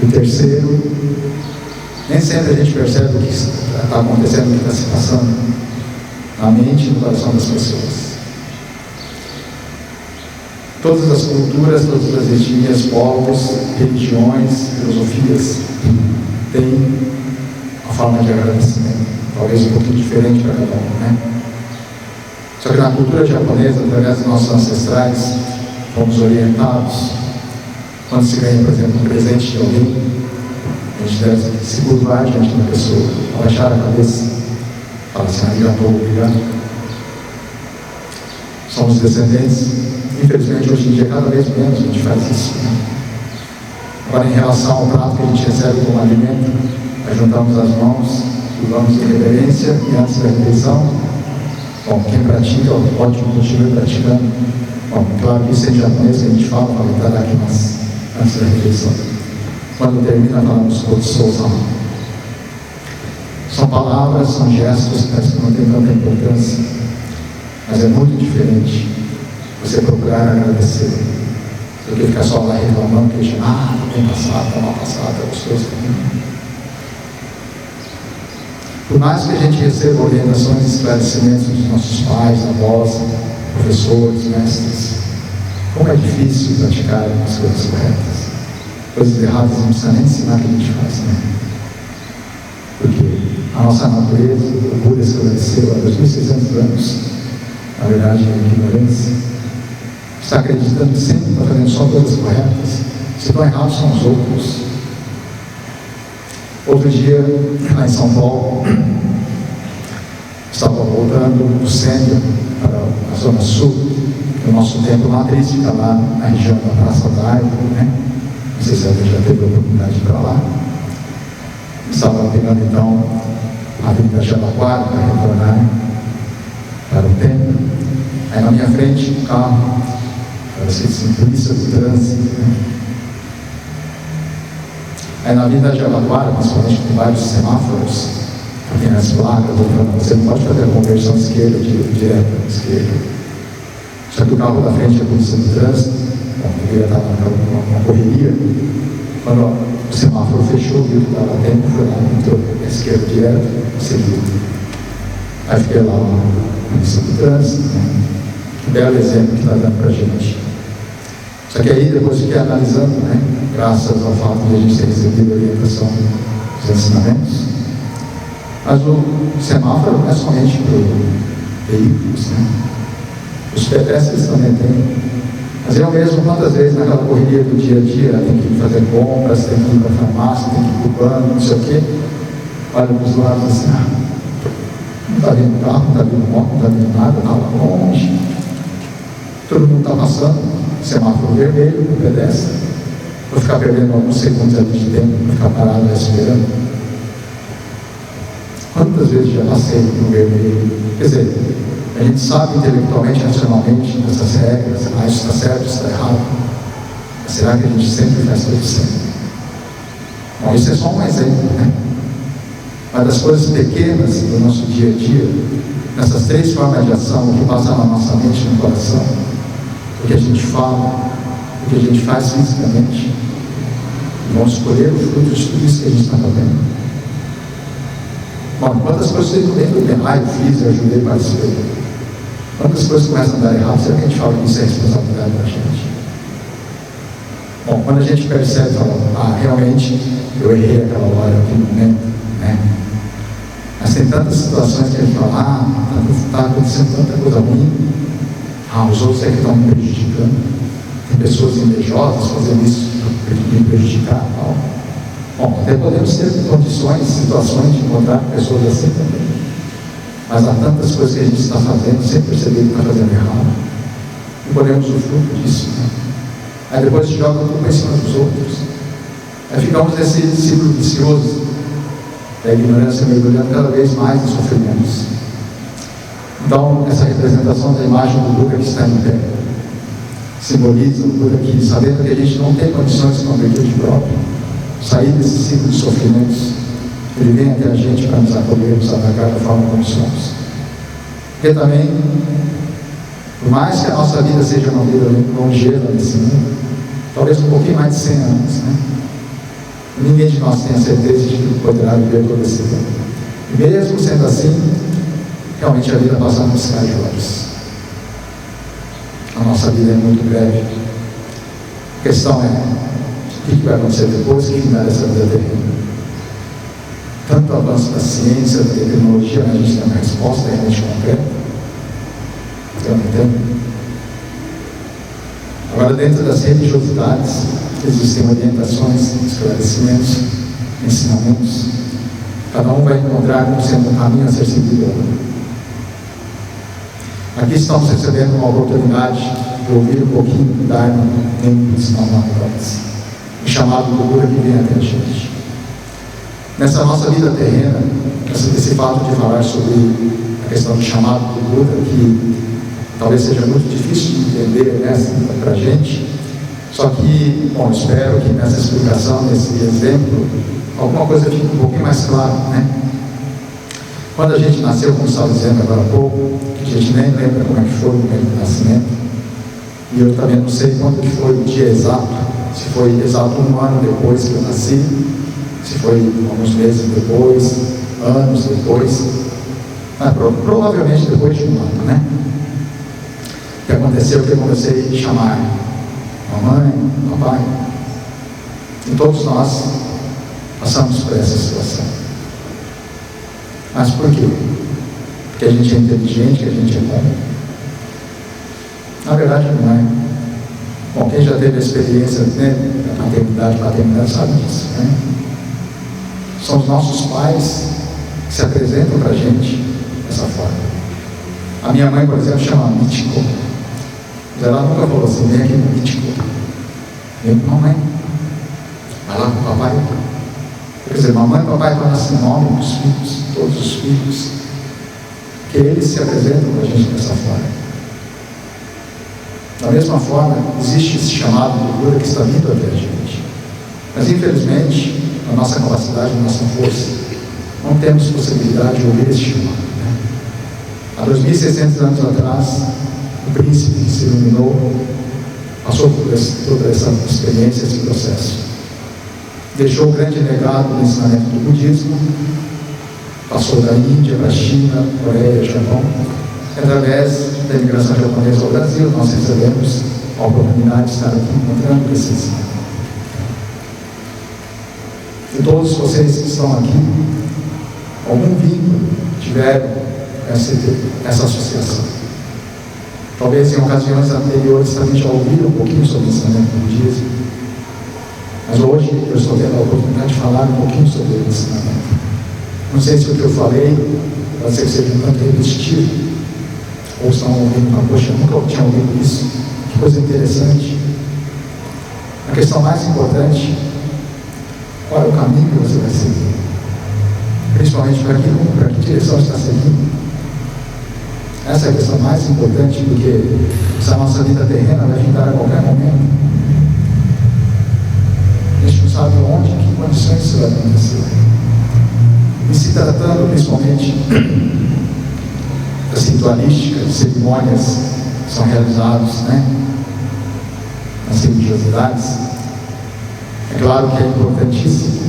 E o terceiro, nem sempre a gente percebe o que está acontecendo, o que está se passando na mente e no coração das pessoas. Todas as culturas, todas as etnias, povos, religiões, filosofias têm uma forma de agradecimento. Talvez um pouquinho diferente para cada um, né? Só que na cultura japonesa, através dos nossos ancestrais, fomos orientados. Quando se ganha, por exemplo, um presente de alguém, a gente deve se curvar diante da pessoa, abaixar a cabeça, falar assim, obrigado. Somos descendentes. Infelizmente, hoje em dia, cada vez menos a gente faz isso, né? Agora, em relação ao prato que a gente recebe como alimento, nós juntamos as mãos, vamos em reverência e antes da refeição, bom, quem pratica, pode continuar praticando. Bom, claro que isso é em japonês que a gente fala, itadaki antes da refeição. Quando termina, falamos gotsou-sama. São palavras, são gestos que parece que não tem tanta importância, mas é muito diferente você procurar agradecer do que ficar só lá reclamando, que está bem passado, está mal passado, está gostoso também. Por mais que a gente receba orientações e esclarecimentos dos nossos pais, avós, professores, mestres, como é difícil praticar as coisas corretas. coisas erradas não precisa nem ensinar que a gente faz, né? Porque a nossa natureza, o Buda esclareceu há 2.600 anos, na verdade, é ignorância. Está acreditando que sempre está fazendo só coisas corretas. Se estão errados são os outros. Outro dia, lá em São Paulo, estava voltando do centro para a zona sul, o nosso templo matriz fica lá na região da Praça da Árvore, né? Não sei se alguém já teve a oportunidade de ir para lá. Estava pegando então a Avenida Jabaquara para retornar para o templo. Aí na minha frente, um carro, parece assim, polícia do trânsito, né? Aí na Avenida Jabaquara, principalmente tem vários semáforos, tem as placas, você não pode fazer a conversão esquerda, direta à esquerda. Só que o carro da frente é a polícia do trânsito, eu ia estar numa correria, quando o semáforo fechou, viu que dava tempo, foi lá, entrou à esquerda direto, seguiu. Aí fiquei lá, a polícia do trânsito, né? Um belo exemplo que está dando para a gente. Só que aí depois fiquei analisando, né? Graças ao fato de a gente ter recebido a orientação dos ensinamentos, mas o semáforo não é somente para veículos, né? Os pedestres também têm. Mas eu mesmo, quantas vezes naquela correria do dia a dia, tem que ir fazer compras, tem que ir para a farmácia, tem que ir para o banco, não sei o quê, olha para os lados assim, não está vindo carro, não está vindo moto, não está vindo nada, está lá longe, todo mundo está passando, semáforo vermelho, o pedestre, vou ficar perdendo alguns segundos ali de tempo, vou ficar parado lá esperando. Quantas vezes já passei no vermelho? Quer dizer, a gente sabe intelectualmente, racionalmente, essas regras, isso está certo, isso está errado. Será que a gente sempre faz tudo certo? Bom, isso é só um exemplo, né? Mas das coisas pequenas do nosso dia a dia, nessas três formas de ação, o que passa na nossa mente e no coração, o que a gente fala, o que a gente faz fisicamente, vamos escolher o fruto de tudo isso que a gente está fazendo. Bom, quantas coisas tudo bem, eu fiz, eu ajudei, participei. Quantas coisas começam a dar errado, será que a gente fala que isso é responsabilidade da gente? Bom, quando a gente percebe, fala, realmente eu errei aquela hora, aquele momento, né? Mas tem tantas situações que a gente fala, está acontecendo tanta coisa ruim, os outros é que estão me prejudicando. Tem pessoas invejosas fazendo isso para me prejudicar e tal. Bom, até podemos ter condições, situações de encontrar pessoas assim também. Mas há tantas coisas que a gente está fazendo sem perceber que está fazendo errado. E podemos usufruir disso, né? Aí depois a gente joga tudo em cima dos outros. Aí ficamos nesse ciclo vicioso da ignorância, mergulhando cada vez mais em sofrimentos. Então, essa representação da imagem do Buda que está em pé simboliza o Buda que, sabendo que a gente não tem condições com a virtude própria, sair desse ciclo de sofrimentos, ele vem até a gente para nos acolher, nos atacar da forma como somos. Porque também, por mais que a nossa vida seja uma vida longeva nesse mundo, talvez um pouquinho mais de 100 anos, né? Ninguém de nós tem a certeza de que poderá viver todo esse tempo. E mesmo sendo assim, realmente a vida passa num piscar de olhos. A nossa vida é muito breve. A questão é, o que vai acontecer depois que final dessa vida terrena? Tanto o avanço da ciência, da tecnologia, a gente tem uma resposta realmente concreta? Eu não tenho. Agora, dentro das religiosidades, existem orientações, esclarecimentos, ensinamentos. Cada um vai encontrar como sendo um caminho a ser seguido. Aqui estamos recebendo uma oportunidade de ouvir um pouquinho do Dharma dentro dos Namadas, o chamado do Buda que vem até a gente. Nessa nossa vida terrena, esse fato de falar sobre a questão do chamado do Buda, que talvez seja muito difícil de entender, né, para a gente, só que, bom, espero que nessa explicação, nesse exemplo, alguma coisa fique um pouquinho mais clara, né? Quando a gente nasceu, como estava dizendo agora há pouco, que a gente nem lembra como é que foi o momento do nascimento, e eu também não sei quando que foi o dia exato, se foi exato 1 ano depois que eu nasci, se foi alguns meses depois, anos depois, mas provavelmente depois de 1 ano, né? O que aconteceu é que eu comecei a chamar mamãe, papai. E todos nós passamos por essa situação. Mas por quê? Porque a gente é inteligente, que a gente é bom? Na verdade não é. Bom, quem já teve a experiência, né, da paternidade sabe disso, né? São os nossos pais que se apresentam para a gente dessa forma. A minha mãe, por exemplo, chama Mítico. Mas ela nunca falou assim, vem aqui no Mítico. Vem com a mamãe. Vai lá com o papai. Quer dizer, mamãe e papai estão assim, nome dos filhos, todos os filhos. Que eles se apresentam para a gente dessa forma. Da mesma forma, existe esse chamado de cura que está vindo até a gente. Mas, infelizmente, na nossa capacidade, na nossa força, não temos possibilidade de ouvir esse chamado. Né? Há 2.600 anos atrás, o príncipe que se iluminou passou por toda essa experiência, esse processo. Deixou um grande legado no ensinamento do budismo, passou da Índia para a China, Coreia, Japão. Através da imigração japonesa ao Brasil, nós recebemos a oportunidade de estar aqui encontrando esse ensinamento. E todos vocês que estão aqui, algum vínculo tiveram essa associação. Talvez em ocasiões anteriores também já ouviram um pouquinho sobre o ensinamento do budismo, mas hoje eu estou tendo a oportunidade de falar um pouquinho sobre o ensinamento. Não sei se o que eu falei pode ser que seja um tanto repetitivo, ou estão ouvindo, poxa, eu nunca tinha ouvido isso, que coisa interessante. A questão mais importante, qual é o caminho que você vai seguir? Principalmente para que direção está seguindo? Essa é a questão mais importante, porque essa nossa vida terrena vai findar a qualquer momento. A gente não sabe onde, em que condições isso vai acontecer. E se tratando principalmente das ritualísticas, cerimônias que são realizadas, né, nas religiosidades, é claro que é importantíssimo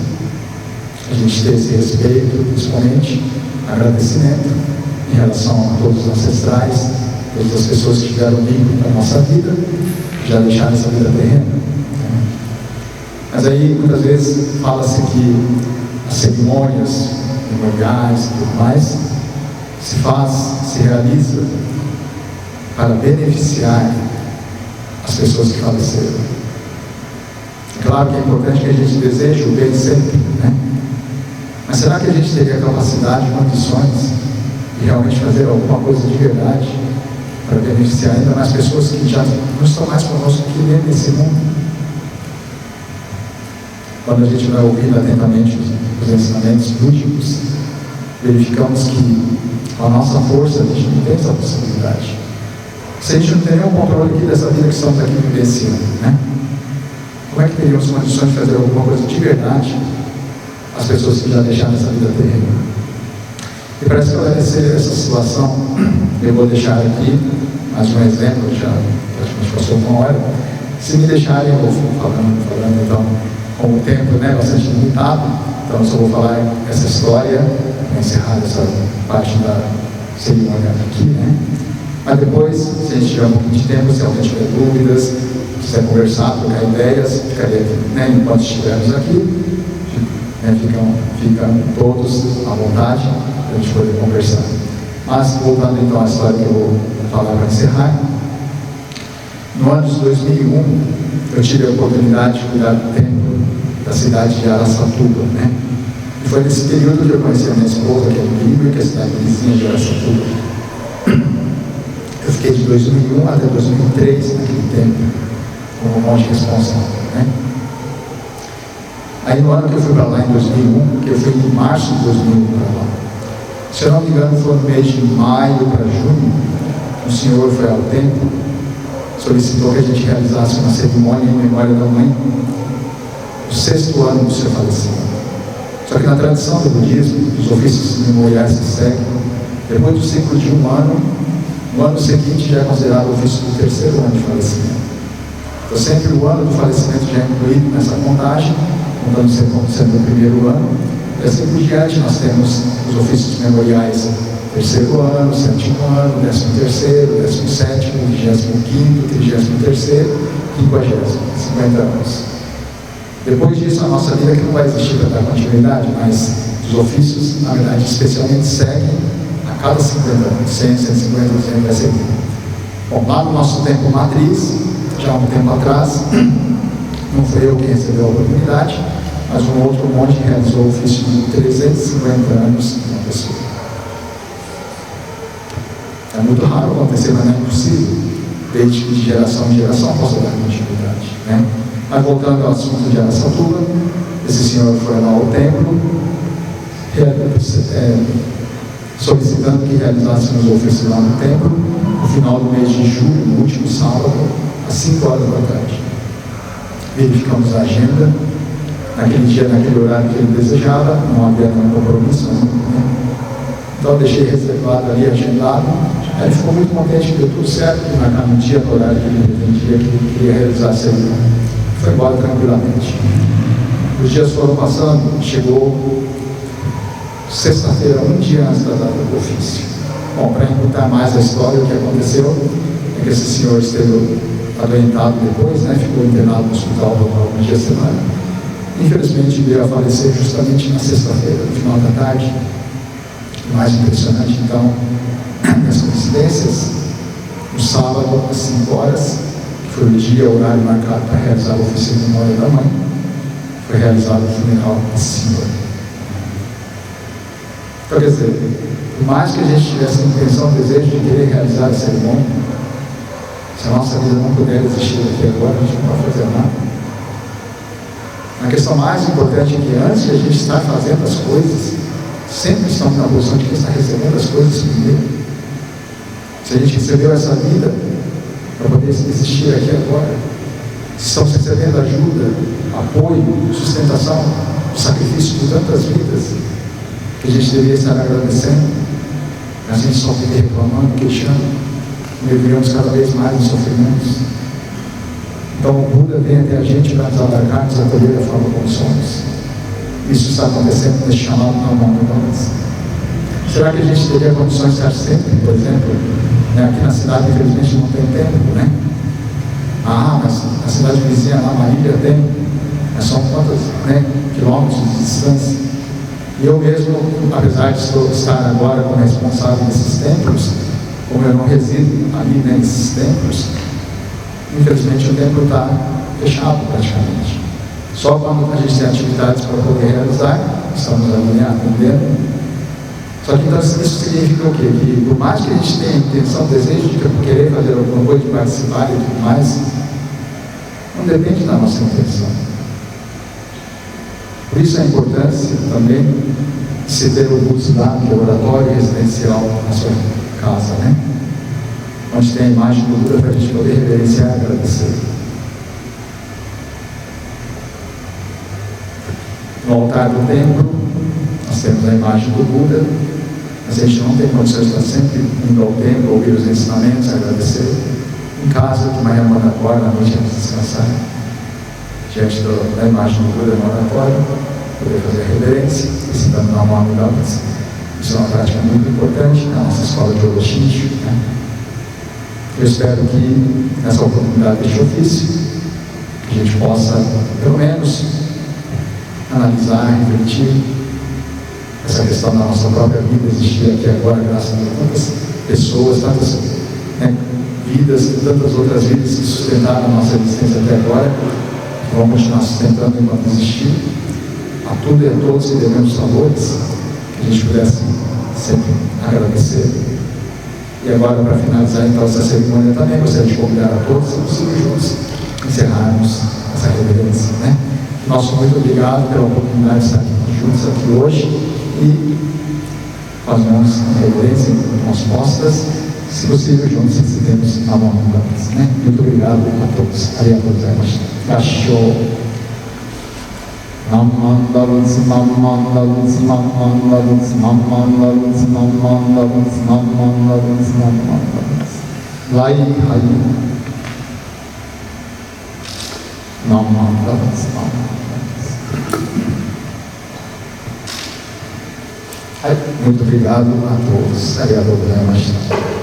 a gente ter esse respeito, principalmente agradecimento em relação a todos os ancestrais, todas as pessoas que tiveram vínculo na nossa vida, que já deixaram essa vida terrena. Mas aí muitas vezes fala-se que as cerimônias memoriais e tudo mais se realiza para beneficiar as pessoas que faleceram. É claro que é importante que a gente deseje o bem sempre, né? Mas será que a gente teria capacidade, condições de realmente fazer alguma coisa de verdade para beneficiar ainda mais pessoas que já não estão mais conosco, que vivem nesse mundo? Quando a gente vai ouvindo atentamente os ensinamentos búdicos, verificamos que com a nossa força a gente não tem essa possibilidade. Se a gente não tem nenhum controle aqui dessa vida que estamos aqui vivenciando, né? Como é que teríamos condições de fazer alguma coisa de verdade às pessoas que já deixaram essa vida terrena? E para esclarecer essa situação, eu vou deixar aqui mais um exemplo, já praticamente passou uma hora. Se me deixarem, eu vou falando então, com o tempo, né, bastante limitado, então eu só vou falar essa história, para encerrar essa parte da cerimônia aqui, né? Mas depois, se a gente tiver um pouquinho de tempo, se alguém tiver dúvidas, quiser conversar, trocar ideias, ficaria, né, enquanto estivermos aqui, né, ficam todos à vontade para a gente poder conversar. Mas, voltando então à história que eu vou falar para encerrar, no ano de 2001, eu tive a oportunidade de cuidar do templo da cidade de Araçatuba, né? E foi nesse período que eu conheci a minha esposa, que é do Líbano, que é a cidade vizinha de Araçatuba. Eu fiquei de 2001 até 2003 naquele tempo, como monge responsável, né? Aí no ano que eu fui para lá, em 2001, que eu fui em março de 2001 para lá, se eu não me engano foi no mês de maio para junho, o senhor foi ao templo, solicitou que a gente realizasse uma cerimônia em memória da mãe, do 6º ano do seu falecimento. Só que na tradição do budismo, os ofícios memoriais se seguem, depois do ciclo de um ano, no ano seguinte já é considerado o ofício do 3º ano de falecimento. Então sempre o ano do falecimento já é incluído nessa contagem, contando sendo o 1º ano, e assim por diante nós temos os ofícios memoriais 3º ano, 7º ano, 13º, 17º, 25º, 33º, 50º, 50 anos. Depois disso, a nossa vida que não vai existir para dar continuidade, mas os ofícios, na verdade, especialmente seguem a cada 50 anos, 100, 150, 200 vai seguir. Bom, lá no nosso tempo matriz, já há um tempo atrás, não foi eu quem recebeu a oportunidade, mas um outro monge realizou o ofício de 350 anos em uma pessoa. É muito raro acontecer, mas não é impossível, desde que de geração em geração possa dar continuidade, né? Mas voltando ao assunto de Araçatuba, esse senhor foi lá ao templo, solicitando que realizassem os ofícios lá no templo, no final do mês de julho, no último sábado, às 5 horas da tarde. Verificamos a agenda, naquele dia, naquele horário que ele desejava, não havia nenhum compromisso, então eu deixei reservado ali, agendado. Aí ele ficou muito contente que deu tudo certo, que marcar no dia, no horário que ele pretendia, que ele queria realizar a cerimônia. Foi embora tranquilamente. Os dias foram passando, chegou sexta-feira, um dia antes da data do ofício. Bom, para encurtar mais a história, o que aconteceu é que esse senhor esteve adoentado depois, né? Ficou internado no hospital por alguns dias da semana. Infelizmente veio a falecer justamente na sexta-feira, no final da tarde. O mais impressionante, então, as coincidências, no sábado, às 5 horas, que foi o dia, o horário marcado para realizar o ofício de memória da mãe, foi realizado o funeral desse senhor. Então, quer dizer, por mais que a gente tivesse a intenção, o desejo de querer realizar a cerimônia, se a nossa vida não puder existir aqui agora, a gente não vai fazer nada. A questão mais importante é que antes de a gente estar fazendo as coisas, sempre estamos na posição de quem está recebendo as coisas primeiro. Se a gente recebeu essa vida para poder existir aqui agora, se estamos recebendo ajuda, apoio, sustentação, o sacrifício de tantas vidas, que a gente deveria estar agradecendo, a gente só fica reclamando, queixando, mergulhamos cada vez mais em sofrimentos. Então o Buda vem até a gente para nos alargar, nos acolher da forma como somos. Isso está acontecendo nesse chamado normal de nós. Será que a gente teria condições de estar sempre, por exemplo, né, aqui na cidade, infelizmente, não tem tempo, né? Mas na cidade vizinha lá, Marília, tem, são quantos, né, quilômetros de distância. E eu mesmo, apesar de estar agora como responsável desses templos, como eu não resido ali, né, nesses templos, infelizmente o templo está fechado praticamente. Só quando a gente tem atividades para poder realizar, estamos ali atendendo. Só que então, isso significa o quê? Que por mais que a gente tenha a intenção, o desejo de querer fazer alguma coisa, de participar e tudo mais, não depende da nossa intenção. Por isso a importância também de se ter o Buda, que é o oratório residencial na sua casa, né? Onde tem a imagem do Buda para a gente poder reverenciar e agradecer. No altar do templo, nós temos a imagem do Buda, mas a gente não tem condições de estar sempre indo ao templo, ouvir os ensinamentos, agradecer. Em casa, de manhã no oratório, na noite antes de descansar, diante da imagem do Buda no oratório, poder fazer a reverência, ensinando na mão das. Isso é uma prática muito importante na nossa escola de Oroshinshu, né? Eu espero que nessa oportunidade deste ofício, que a gente possa, pelo menos, analisar, refletir essa questão da nossa própria vida, existir aqui agora, graças a tantas pessoas, tantas vidas, tantas outras vidas que sustentaram a nossa existência até agora, que vão continuar sustentando enquanto existir. A tudo e a todos que devemos favores, que a gente pudesse sempre agradecer. E agora, para finalizar então essa cerimônia, também gostaria de convidar a todos, se possível, juntos, encerrarmos essa reverência, né? Nosso muito obrigado pela oportunidade de estar juntos aqui hoje e com as mãos em reverência, com as postas, se possível, juntos recebemos a mão das, né? Muito obrigado a todos. Arigatou gozaimasu. Gashou. Namandalus, namandalus, namandalus, namandalus, namandalus, namandalus, namandalus. Lai hai. Namandalus, namandalus. Muito obrigado a todos. Arigatou gozaimasu.